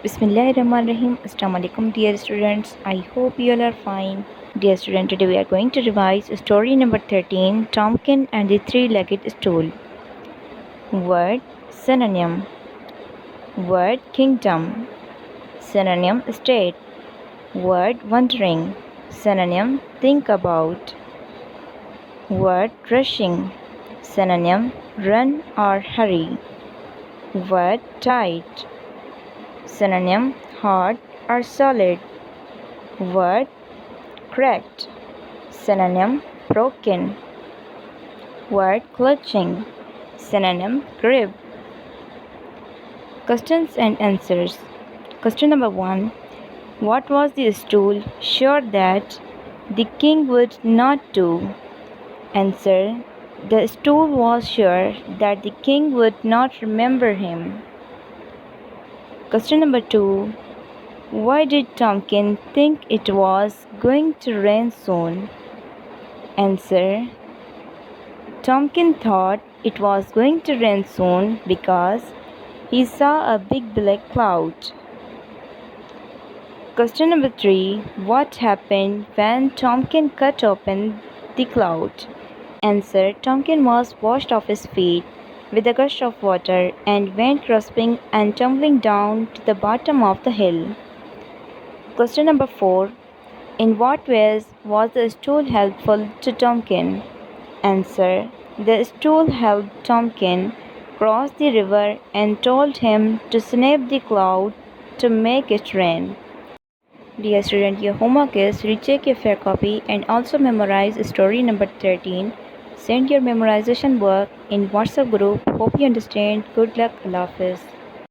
Bismillahirrahmanirrahim. Assalamu alaikum, dear students. I hope you all are fine. Dear student, today we are going to revise story number 13, Tomkin and the Three-Legged Stool. Word synonym. Word kingdom. Synonym state. Word wondering. Synonym think about. Word rushing. Synonym run or hurry. Word tight. Synonym hard or solid. Word cracked. Synonym broken. Word clutching. Synonym grip. Questions and answers. Question number 1. What was the stool sure that the king would not do? Answer. The stool was sure that the king would not remember him. Question number 2. Why did Tomkin think it was going to rain soon? Answer. Tomkin thought it was going to rain soon because he saw a big black cloud. Question number 3. What happened when Tomkin cut open the cloud? Answer. Tomkin was washed off his feet with a gush of water and went grasping and tumbling down to the bottom of the hill. Question number 4. In what ways was the stool helpful to Tomkin? Answer. The stool helped Tomkin cross the river and told him to snap the cloud to make it rain. Dear student, your homework is recheck your fair copy and also memorize story number 13. Send your memorization work in WhatsApp group. Hope you understand. Good luck. Allah Hafiz.